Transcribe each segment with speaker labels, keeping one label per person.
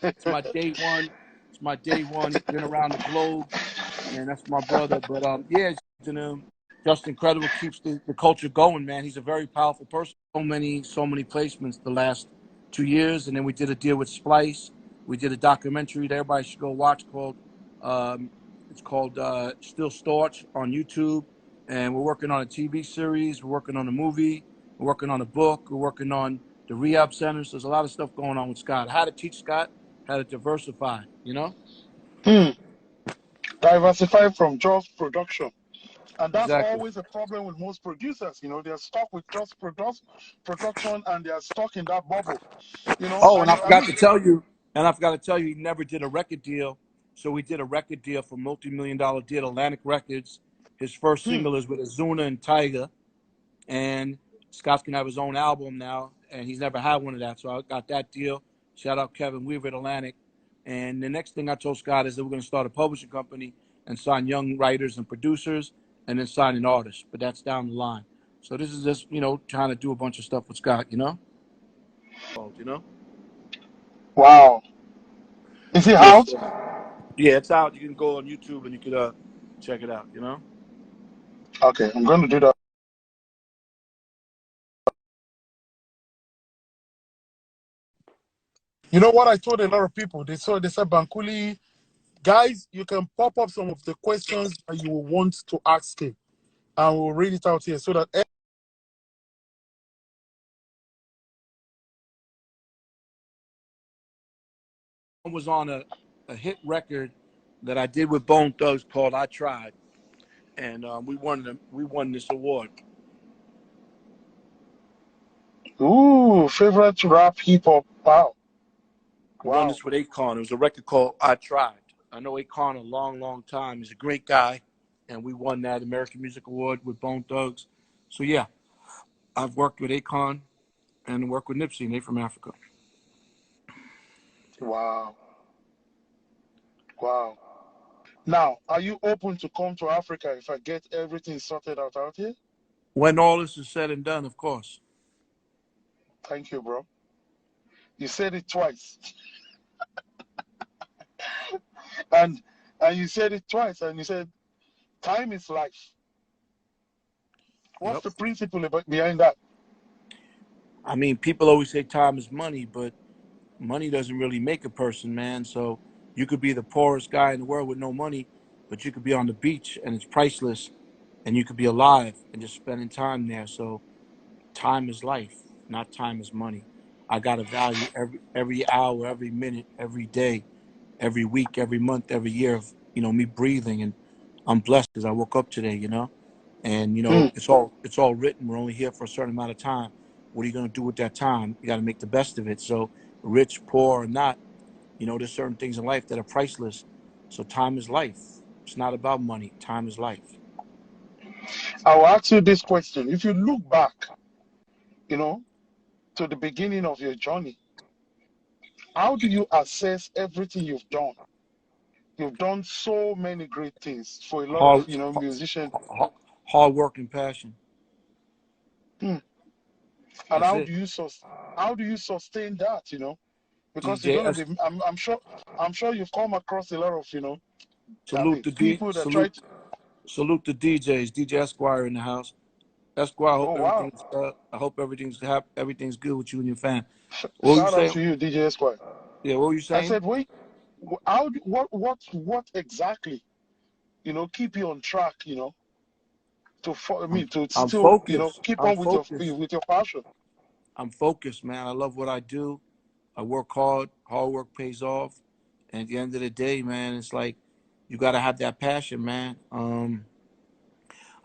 Speaker 1: It's my day one. It's my day one. He's been around the globe, and that's my brother. But yeah, just incredible. Keeps the culture going, man. He's a very powerful person. So many placements the last 2 years, and then we did a deal with Splice. We did a documentary that everybody should go watch called um, it's called Still Storch on YouTube, and we're working on a TV series. We're working on a movie. We're working on a book. We're working on the rehab centers. There's a lot of stuff going on with Scott. How to teach Scott how to diversify, you know?
Speaker 2: Hmm. Diversify from just production. And that's
Speaker 1: Exactly.
Speaker 2: always a problem with most producers. They're stuck with just production and they're stuck in that bubble.
Speaker 1: Oh, and
Speaker 2: And I mean,
Speaker 1: I forgot to tell you, he never did a record deal. So we did a record deal for multi-million dollar deal, Atlantic Records. His first
Speaker 2: hmm,
Speaker 1: single is with Azuna and Tyga, and Scott's gonna have his own album now, and he's never had one of that. So I got that deal. Shout out Kevin Weaver at Atlantic. And the next thing I told Scott is that we're gonna start a publishing company and sign young writers and producers, and then sign an artist. But that's down the line. So this is just trying to do a bunch of stuff with Scott. You know.
Speaker 2: wow. Is it
Speaker 1: Yes.
Speaker 2: out?
Speaker 1: Yeah, it's out. You can go on YouTube and you could check it out.
Speaker 2: Okay, I'm going to do that. You know what I told a lot of people? They said, Bankuli, guys, you can pop up some of the questions that you will want to ask him. And we'll read it out here so that
Speaker 1: Was on a hit record that I did with Bone Thugs called "I Tried," and we won this award.
Speaker 2: ooh, favorite rap hip hop. Wow.
Speaker 1: We won
Speaker 2: Wow.
Speaker 1: this with Akon. It was a record called "I Tried." I know Akon a long, long time. He's a great guy, and we won that American Music Award with Bone Thugs. So yeah, I've worked with Akon and worked with Nipsey, and they from Africa.
Speaker 2: Wow. Wow. Now, are you open to come to Africa if I get everything sorted out here?
Speaker 1: When all this is said and done, of course.
Speaker 2: Thank you, bro. You said it twice. And and you said it twice and you said time is life. What's
Speaker 1: Yep.
Speaker 2: the principle behind that?
Speaker 1: I mean, people always say time is money, but money doesn't really make a person, man. So you could be the poorest guy in the world with no money, but you could be on the beach and it's priceless, and you could be alive and just spending time there. So time is life, not time is money. I gotta value every hour, every minute, every day, every week, every month, every year of me breathing, and I'm blessed because I woke up today. And
Speaker 2: Hmm.
Speaker 1: it's all written. We're only here for a certain amount of time. What are you gonna do with that time? You got to make the best of it. So rich, poor, or not, there's certain things in life that are priceless. So time is life. It's not about money. Time is life.
Speaker 2: I'll ask you this question. If you look back, you know, to the beginning of your journey, how do you assess everything you've done? You've done so many great things for a lot of,
Speaker 1: Hard,
Speaker 2: musicians.
Speaker 1: hard work and passion.
Speaker 2: Hmm. And
Speaker 1: That's it.
Speaker 2: how do you sustain that, Because you're
Speaker 1: DJ,
Speaker 2: going to be, I'm sure you've come across a lot of, I
Speaker 1: salute
Speaker 2: mean,
Speaker 1: the D,
Speaker 2: people that try
Speaker 1: salute,
Speaker 2: to,
Speaker 1: salute the DJs. DJ Esquire in the house. Esquire,
Speaker 2: oh, wow.
Speaker 1: I hope everything's good with you and your fam. What were you
Speaker 2: Shout out
Speaker 1: saying?
Speaker 2: to you, DJ Esquire.
Speaker 1: Yeah, what were you
Speaker 2: I
Speaker 1: saying?
Speaker 2: said, wait, what exactly, keep you on track, I
Speaker 1: I'm,
Speaker 2: mean, to
Speaker 1: I'm
Speaker 2: still,
Speaker 1: focused.
Speaker 2: keep
Speaker 1: I'm
Speaker 2: on with your
Speaker 1: focused.
Speaker 2: with your passion.
Speaker 1: I'm focused, man. I love what I do. I work hard. Hard work pays off. And at the end of the day, man, it's like you got to have that passion, man.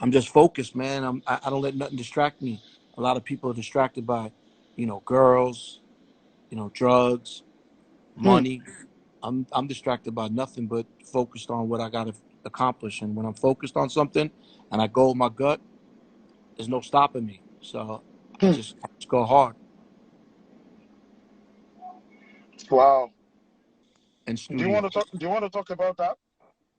Speaker 1: I'm just focused, man. I don't let nothing distract me. A lot of people are distracted by, girls, drugs,
Speaker 2: Hmm.
Speaker 1: money. I'm distracted by nothing but focused on what I got to accomplish. And when I'm focused on something and I go with my gut, there's no stopping me. So I
Speaker 2: Hmm.
Speaker 1: just, I just go hard
Speaker 2: Wow.
Speaker 1: in
Speaker 2: Do you
Speaker 1: studio.
Speaker 2: want to talk? Do you want to talk about that?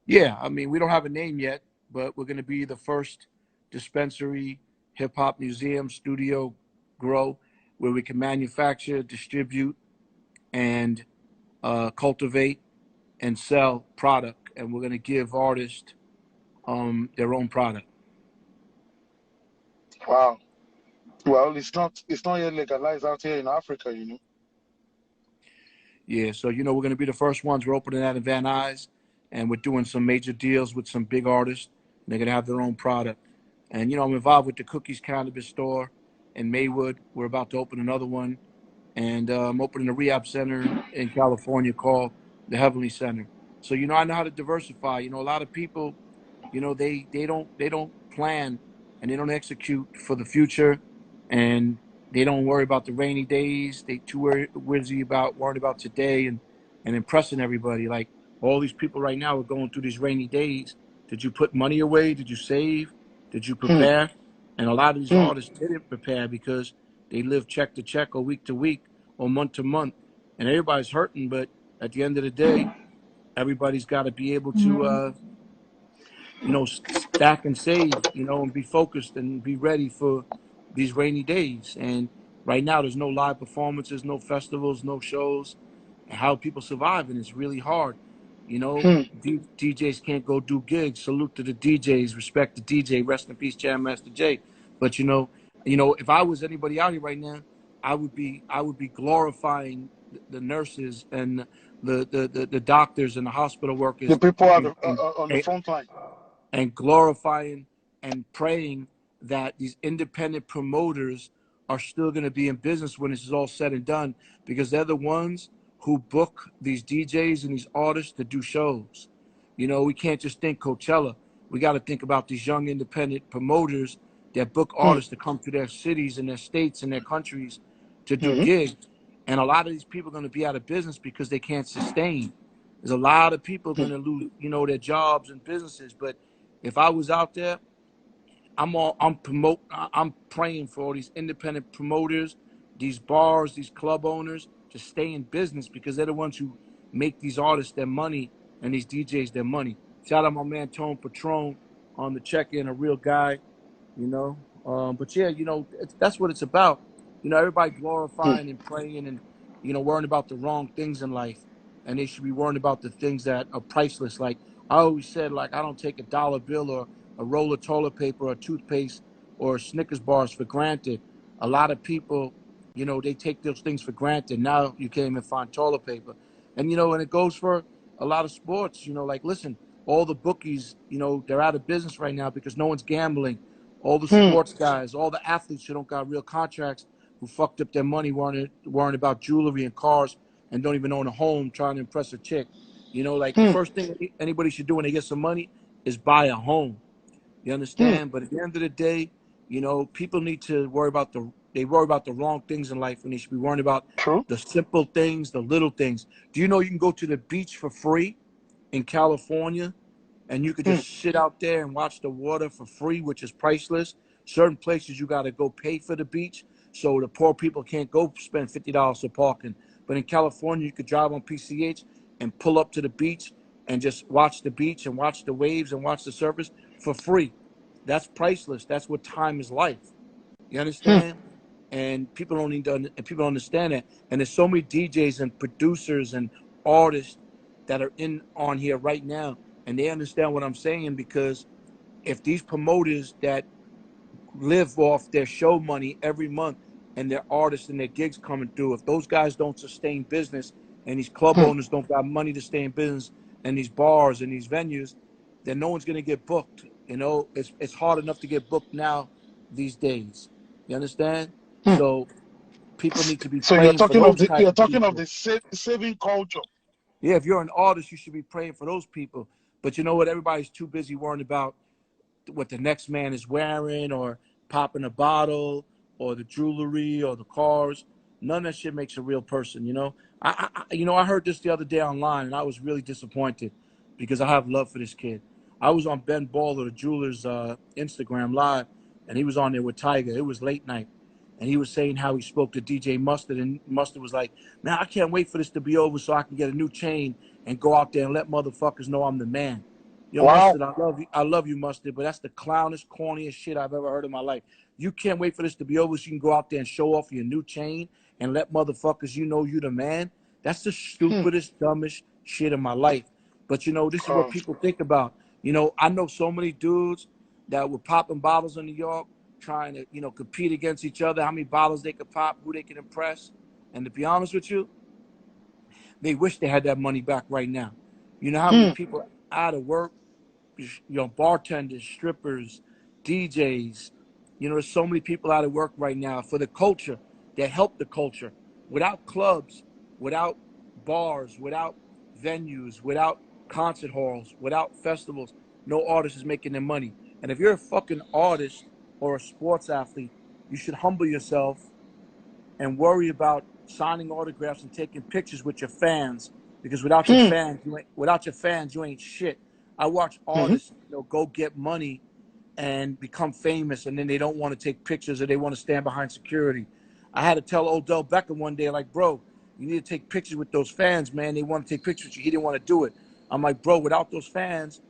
Speaker 1: Yeah, I mean, we don't have a name yet, but we're going to be the first dispensary, hip hop museum, studio, grow, where we can manufacture, distribute, and cultivate and sell product. And we're going to give artists their own product.
Speaker 2: Wow. Well, it's not yet legalized out here in Africa.
Speaker 1: Yeah, so we're going to be the first ones. We're opening that in Van Nuys, and we're doing some major deals with some big artists. And they're going to have their own product. And I'm involved with the Cookies Cannabis store in Maywood. We're about to open another one, and I'm opening a rehab center in California called the Heavenly Center. So I know how to diversify. A lot of people, they don't plan and they don't execute for the future, and they don't worry about the rainy days. They too worried about today and impressing everybody. Like all these people right now are going through these rainy days. Did you put money away? Did you save? Did you
Speaker 2: Hmm.
Speaker 1: prepare? And a lot of these
Speaker 2: Hmm.
Speaker 1: artists didn't prepare because they live check to check or week to week or month to month, and everybody's hurting. But at the end of the day, everybody's got to be able to stack and save, and be focused and be ready for these rainy days. And right now, there's no live performances, no festivals, no shows. And how people survive, and it's really hard.
Speaker 2: Hmm.
Speaker 1: DJs can't go do gigs. Salute to the DJs, respect the DJ, rest in peace, Jam Master Jay. But if I was anybody out here right now, I would be glorifying the nurses and the doctors and the hospital
Speaker 2: The
Speaker 1: workers
Speaker 2: people
Speaker 1: and, and,
Speaker 2: on the front line.
Speaker 1: and glorifying and praying that these independent promoters are still going to be in business when this is all said and done, because they're the ones who book these DJs and these artists to do shows. We can't just think Coachella. We got to think about these young independent promoters that book
Speaker 2: Hmm.
Speaker 1: artists to come to their cities and their states and their countries to do
Speaker 2: Hmm.
Speaker 1: gigs. And a lot of these people are going to be out of business because they can't sustain. There's a lot of people
Speaker 2: Hmm.
Speaker 1: going to lose, their jobs and businesses. But if I was out there, I'm praying for all these independent promoters, these bars, these club owners to stay in business, because they're the ones who make these artists their money and these DJs their money. Shout out my man Tone Patron on the check-in, a real guy. But yeah, that's what it's about. Everybody
Speaker 2: Hmm.
Speaker 1: glorifying and praying and worrying about the wrong things in life, and they should be worrying about the things that are priceless. Like I always said, like I don't take a dollar bill or a roll of toilet paper or toothpaste or Snickers bars for granted. A lot of people, they take those things for granted. Now you can't even find toilet paper, and it goes for a lot of sports. Like listen, all the bookies, they're out of business right now because no one's gambling. All the
Speaker 2: Hmm.
Speaker 1: sports guys, all the athletes who don't got real contracts, who fucked up their money worrying about jewelry and cars and don't even own a home, trying to impress a chick. Like the
Speaker 2: Hmm.
Speaker 1: first thing anybody should do when they get some money is buy a home. You
Speaker 2: Hmm.
Speaker 1: understand? But at the end of the day, people need to worry about the wrong things in life, and they should be worrying about
Speaker 2: True.
Speaker 1: the simple things, the little things. Do you know you can go to the beach for free in California, and you could
Speaker 2: Hmm.
Speaker 1: just sit out there and watch the water for free, which is priceless? Certain places you got to go pay for the beach, so the poor people can't go spend $50 for parking. But in California, you could drive on PCH and pull up to the beach and just watch the beach and watch the waves and watch the surface for free. That's priceless. That's what time is life. You
Speaker 2: Hmm.
Speaker 1: understand? And people don't need to, and people don't understand that. And there's so many DJs and producers and artists that are in on here right now, and they understand what I'm saying, because if these promoters that live off their show money every month and their artists and their gigs coming through, if those guys don't sustain business and these club
Speaker 2: Hmm.
Speaker 1: owners don't got money to stay in business and these bars and these venues, then no one's gonna get booked. It's hard enough to get booked now these days. You understand?
Speaker 2: Hmm.
Speaker 1: So people need to be
Speaker 2: So you're
Speaker 1: praying for
Speaker 2: talking of
Speaker 1: those
Speaker 2: the
Speaker 1: type
Speaker 2: you're
Speaker 1: of
Speaker 2: talking of
Speaker 1: people.
Speaker 2: the saving culture.
Speaker 1: Yeah, if you're an artist, you should be praying for those people. But you know what? Everybody's too busy worrying about what the next man is wearing or popping a bottle or the jewelry or the cars. None of that shit makes a real person. I heard this the other day online, and I was really disappointed because I have love for this kid. I was on Ben Baller, the jeweler's Instagram live, and he was on there with Tiger. It was late night, and he was saying how he spoke to DJ Mustard, and Mustard was like, "Man, I can't wait for this to be over so I can get a new chain and go out there and let motherfuckers know I'm the man." Yo,
Speaker 2: Wow.
Speaker 1: Mustard, I love you, Mustard, but that's the clownish, corniest shit I've ever heard in my life. You can't wait for this to be over so you can go out there and show off your new chain and let motherfuckers you know you the man. That's the
Speaker 2: Hmm.
Speaker 1: stupidest, dumbest shit in my life. But this is what
Speaker 2: Oh.
Speaker 1: people think about. I know so many dudes that were popping bottles in New York, trying to, compete against each other, how many bottles they could pop, who they can impress. And to be honest with you, they wish they had that money back right now. You know how many
Speaker 2: Hmm.
Speaker 1: people out of work, bartenders, strippers, DJs. There's so many people out of work right now for the culture that help the culture. Without clubs, without bars, without venues, without concert halls, without festivals, no artist is making their money. And if you're a fucking artist or a sports athlete, you should humble yourself and worry about signing autographs and taking pictures with your fans, because
Speaker 2: Hmm.
Speaker 1: without your fans you ain't shit. I watch
Speaker 2: Hmm.
Speaker 1: artists go get money and become famous, and then they don't want to take pictures or they want to stand behind security. I had to tell Odell Beckham one day, like, bro, you need to take pictures with those fans, man. They want to take pictures with you. He didn't want to do it. I'm like, bro, without those fans,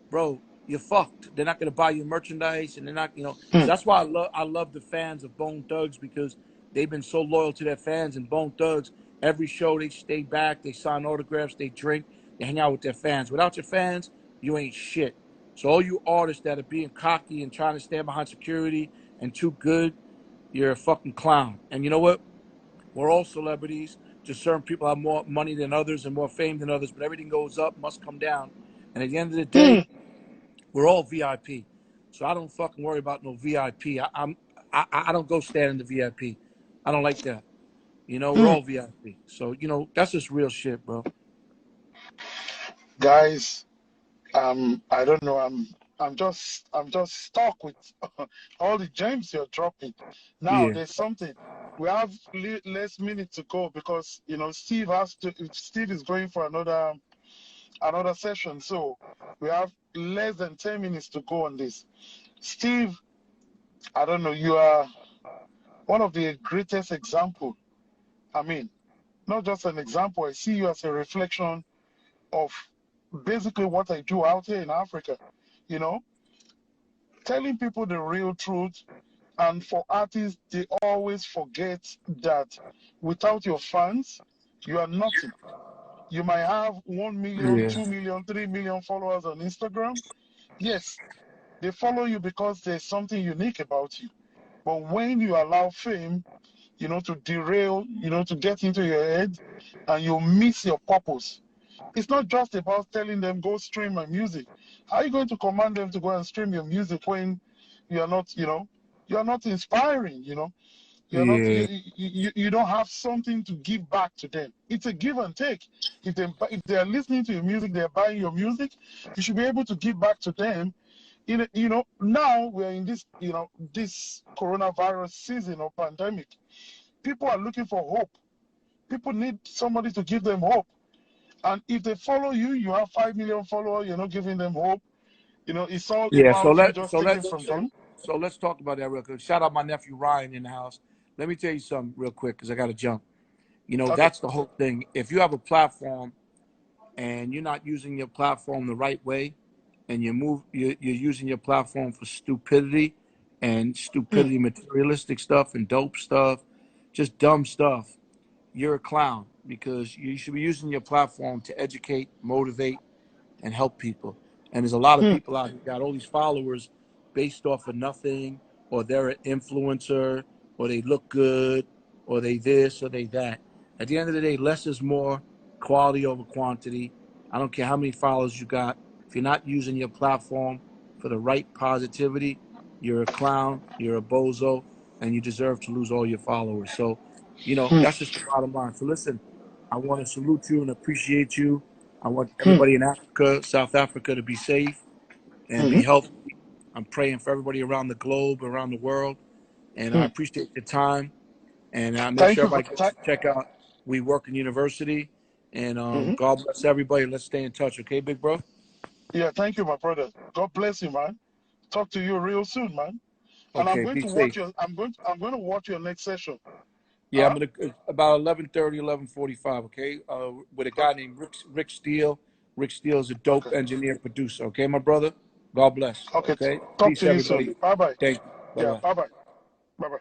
Speaker 1: bro, you're fucked. They're not gonna buy you merchandise, and they're not.
Speaker 2: Hmm.
Speaker 1: So that's why I love the fans of Bone Thugs, because they've been so loyal to their fans. And Bone Thugs, every show they stay back, they sign autographs, they drink, they hang out with their fans. Without your fans, you ain't shit. So all you artists that are being cocky and trying to stand behind security and too good, you're a fucking clown. And you know what? We're all celebrities. Just certain people have more money than others and more fame than others, but everything goes up, must come down. And at the end of the
Speaker 2: Hmm.
Speaker 1: day, we're all VIP, so I don't fucking worry about no VIP. I don't go stand in the VIP. I don't like that. We're
Speaker 2: Hmm.
Speaker 1: all VIP. So that's just real shit, bro.
Speaker 2: Guys, I don't know. I'm just stuck with all the gems you're dropping. Now
Speaker 1: Yeah,
Speaker 2: there's something. We have less minutes to go because Steve is going for another session. So we have less than 10 minutes to go on this. Steve, I don't know, you are one of the greatest example. I mean, not just an example, I see you as a reflection of basically what I do out here in Africa. You know, telling people the real truth. And for artists, they always forget that without your fans, you are nothing. You might have 1 million,
Speaker 1: yeah,
Speaker 2: 2 million, 3 million followers on Instagram. Yes, they follow you because there's something unique about you. But when you allow fame, to derail, to get into your head, and you miss your purpose. It's not just about telling them, go stream my music. How are you going to command them to go and stream your music when you are not, you are not inspiring, You're not,
Speaker 1: yeah,
Speaker 2: you don't have something to give back to them. It's a give and take. If they are listening to your music, they're buying your music, you should be able to give back to them. Now we're in this coronavirus season or pandemic. People are looking for hope. People need somebody to give them hope. And if they follow you, you have 5 million followers, you're not giving them hope. It's all
Speaker 1: yeah. So
Speaker 2: about you
Speaker 1: let
Speaker 2: just
Speaker 1: so
Speaker 2: taking
Speaker 1: let's
Speaker 2: from
Speaker 1: so
Speaker 2: them.
Speaker 1: so let's talk about that real quick. Shout out my nephew Ryan in the house. Let me tell you something real quick, because I got to jump.
Speaker 2: Okay.
Speaker 1: That's the whole thing. If you have a platform and you're not using your platform the right way, and you're using your platform for stupidity and
Speaker 2: Hmm.
Speaker 1: materialistic stuff and dope stuff, just dumb stuff, you're a clown, because you should be using your platform to educate, motivate, and help people. And there's a lot of
Speaker 2: Hmm.
Speaker 1: people out here got all these followers based off of nothing, or they're an influencer, or they look good, or they this or they that. At the end of the day, less is more, quality over quantity. I don't care how many followers you got. If you're not using your platform for the right positivity, you're a clown, you're a bozo, and you deserve to lose all your followers. So,
Speaker 2: Hmm.
Speaker 1: that's just the bottom line. So listen, I want to salute you and appreciate you. I want
Speaker 2: Hmm.
Speaker 1: everybody in Africa, South Africa, to be safe and
Speaker 2: Hmm.
Speaker 1: be healthy. I'm praying for everybody around the globe, around the world. And I
Speaker 2: Hmm.
Speaker 1: appreciate your time. And make
Speaker 2: Thank
Speaker 1: sure
Speaker 2: you for
Speaker 1: everybody goes to check out We Work in University. And
Speaker 2: hmm.
Speaker 1: God bless everybody. Let's stay in touch. Okay, big bro?
Speaker 2: Yeah, thank you, my brother. God bless you, man. Talk to you real soon, man. And I'm
Speaker 1: Okay,
Speaker 2: going
Speaker 1: be
Speaker 2: to watch
Speaker 1: safe.
Speaker 2: I'm going to watch your next session.
Speaker 1: Yeah, I'm
Speaker 2: Uh
Speaker 1: gonna about 11:30, 11:45. Okay, with a guy named Rick Steele. Rick Steele is a dope
Speaker 2: Okay.
Speaker 1: engineer, producer. Okay, my brother? God bless.
Speaker 2: Okay.
Speaker 1: Okay?
Speaker 2: Talk
Speaker 1: Peace,
Speaker 2: to you soon.
Speaker 1: everybody.
Speaker 2: Bye bye.
Speaker 1: Thank you.
Speaker 2: Yeah.
Speaker 1: Bye-bye.
Speaker 2: Bye bye. Bye bye.